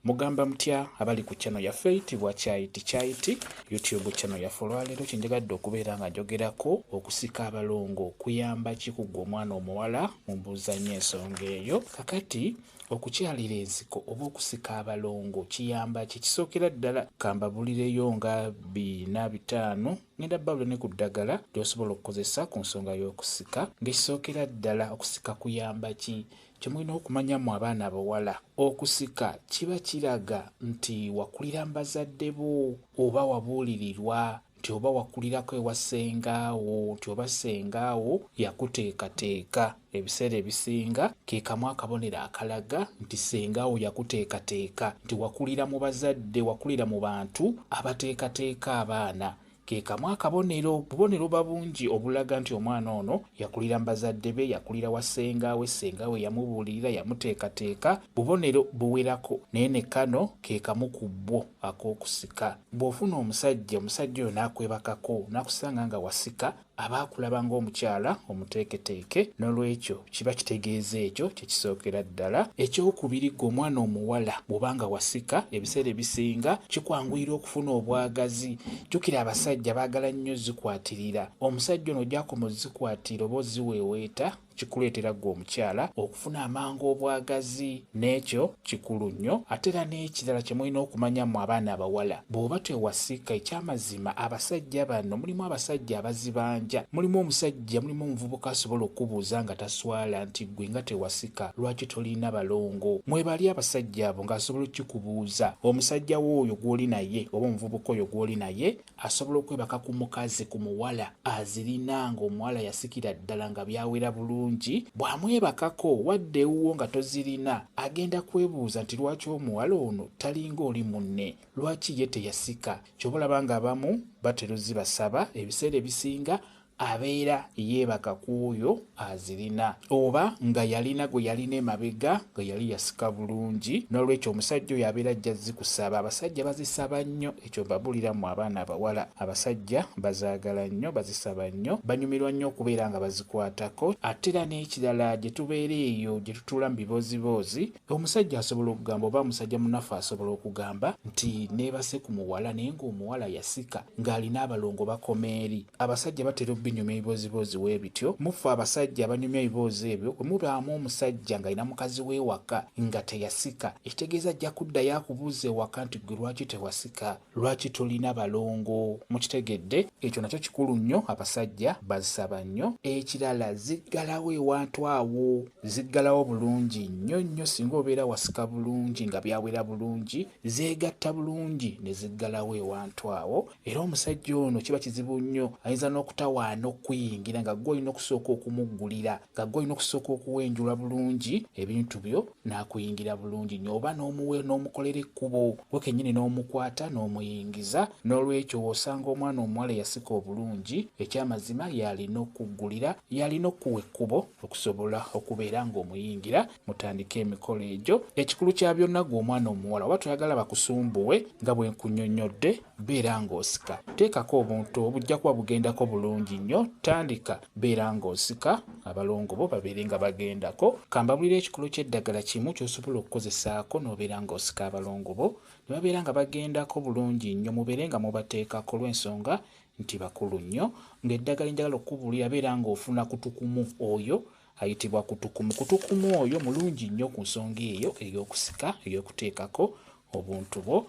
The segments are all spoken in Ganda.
mugamba mutya abali ku channel yaffe eyitibwa Kyayiti YouTube channel yaffe olwaleero kyenjagadde okubeera nga njogerako okusika abalongo kuyamba ki ku ggwe omwana omuwala mumbuuza nnyo ensonga eyo. Kakati okukyalira enziko oba okusika abalongo kiyamba ki? Kisookera ddala kambabulireyo nga 4-5 ngenda babula ne ku ddagala lyosobola okukozesa ku nsonga y'okusika. Ng'ekisookera ddala okusika kuyamba ki? Kyemulina okumanyamu abaana abawala, okusika kiba kiraga nti wakulira mu bazadde bo oba wabuulirirwa nti oba wakulirako ewa ssengaawo nti oba ssengaawo yakuteekateeka. Ebiseera ebisinga ke kamu akabonero akalaga nti ssengaawo yakuteekateeka, nti wakulira mu bazadde, wakulira mu bantu abateekateeka abaana. Ke kamu akabonero, bubonero babungi obulaga nti omwana ono yakulira mu bazadde be, yakulira wa ssengaawe, ssengaawe yamubuulirira, yamuteekateeka, bubonero buwerako. Naye ne kano ke kamu ku bwo ak'okusika. Bw'ofuna omusajja oyo n'akwebakako n'akusanga nga wasika, aba akulaba ng'omukyala omuteeketeeke, n'olwekyo kiba kitegeeza ekyo kye kisookera ddala. Ekyokubiri, ggwe omwana omuwala bw'obanga wasika, ebiseera ebisinga kikwanguyira okufuna obwagazi. Jjukira abasajja baagala nnyo zikwatirira. Omusajja ono gy'akoma ozikwatira oba oziweeweeta, kikuleetera ggwe omukyala okufuna amangu obwagazi, n'ekyo kikulu nnyo. Ate era n'ekirala kye mulina okumanya mu abaana abawala, bw'oba tewasika, ekyamazima abasajja bano mulimu abasajja abazibanja, mulimu omusajja, mulimu omuvubuka asobola okubuuza nga taswala nti ggwe nga tewasika lwaki tolina balongo. Mwebali abasajja abo ng'asobola okikubuuza. Omusajja wo oyo gw'oli naye oba omuvubuka oyo gw'oli naye asobola okwebaka ku mukazi, ku muwala azirina ng'omuwala yasikira ddala nga byawera bulungi. Bw'amwebakako wadde ewuwo nga tozirina, agenda kwebuuza nti lwaki omuwala ono talinga oli munne, lwaki ye teyasika. Ky'oba olaba ng'abamu batera zibasaba ebiseera ebisinga abeera yeebaka ku oyo azirina, oba nga yalina gwe yalina emabega nga yali yasika bulungi. N'olwekyo omusajja oyo abeera ajja zikusaba. Abasajja bazisaba nnyo, ekyo mbabulira mu abaana abawala. Abasajja bazaagala nnyo, bazisaba nnyo, banyumirwa nnyo okubeera nga bazikwatako. Ate era n'ekirala, gye tubeera eyo gye tutuula mu biboziboozi, omusajja asobola okugamba oba omusajja munaffe asobola okugamba nti neebase ku muwala naye ng'omuwala yasika ng'alina abalongo bakoma eri. Abasajja batera binyuma ebiboziboozi wee bityo. Mufe abasajja abanyumya ebiboozi ebyo, bwe mubaamu omusajja ng'alina mukazi w'ewaka nga teyasika, ekitegeeza ajja kuddayo akubuuza ewaka nti ggwe lwaki tewasika, lwaki tolina balongo. Mukitegedde? Ekyo nakyo kikulu nnyo, abasajja bazisaba nnyo. Ekirala, ziggalawo ewantu awo, ziggalawo bulungi nnyo nnyo. Singa obeera wasika bulungi nga byawera bulungi, zeegatta bulungi ne ziggalawo ewantu awo. Era omusajja ono kiba kizibu nnyo, ayinza n'okutawaana okuyingira nga gwe olina okusooka okumuggulira, nga gwe olina okusooka okuwenjula bulungi ebintu byo n'akuyingira bulungi nnyo, oba n'omukolera ekkubo we kennyini n'omukwata n'omuyingiza. N'olwekyo osanga omwana omuwala yasika obulungi, ekyamazima yalina okuggulira, yalina okuwa ekkubo okusobola okubeera ng'omuyingira, mutandike emikolo egyo. Ekikulu kya byonna, gwe omwana omuwala oba toyagala bakusumbuwe nga bwe nkunnyonnyodde, beera ng'osika. Teekako obuntu obujja kuba bugendako bulungi nnyo. Tandika beera ng'osika, abalongo bo babeere nga bagendako. Kambabulira ekikulu ky'eddagala kimu ky'osobola okukozesaako n'obeera ng'osika abalongo bo ne babeera nga bagendako bulungi nnyo. Mubeere nga mubateekako lw'ensonga nti bakulu nnyo. Ng'eddagala njagala okubuulira, beera ng'ofuna kutukumu oyo ayitibwa kutukumu. Kutukumu oyo mulungi nnyo ku nsonga eyo ey'okusika, ey'okuteekako obuntu bo.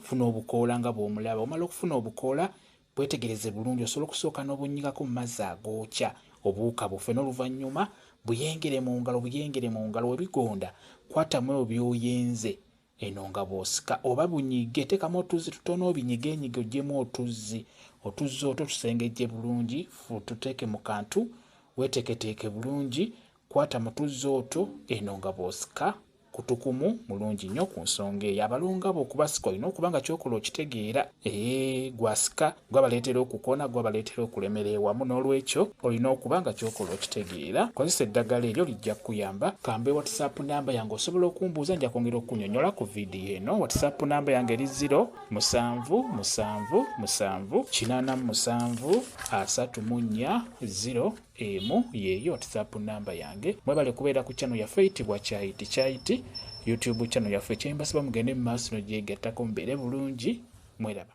Funa obukoola nga bw'omulaba. Omala okufuna obukoola, bwetegereze bulungi, osobola okusooka n'obunyigako mu mazzi agookya, obuwuka bufe. N'oluvannyuma buyengere mu ngalo, webigonda kwatamu ebyo by'oyenze eno nga bw'osika, oba bunyige, teekamu otuzzi tutono, obinyigenyige oggyemu otuzzi otwo tusengejje bulungi, tuteeke mu kantu, weeteeketeeke bulungi, kwata mu tuzzi otwo eno nga bw'osika. Kutukumu mulungi nnyo ku nsonga eyo. Abalongo abo okubasika olina okuba nga kyokola okitegeera. Gwasika gwabaleetera okukona, gwabaleetera okulemera ewamu. N'olwekyo olina okuba nga kyokola okitegeera. Kozesa eddagala eryo, lijja kukuyamba. Kambe WhatsApp namba yange osobola okumbuuza, nja kwongera okunnyonnyola ku vidiyo eno. WhatsApp namba yange eri 0778734 emu yeeyo WhatsApp namba yange. Mwebale kubeera ku channel yaffe eyitibwa Kyayiti. YouTube channel yaffe. Kyembasaba mugende mu maaso n'ogyegattako mubeere bulungi. Mweraba.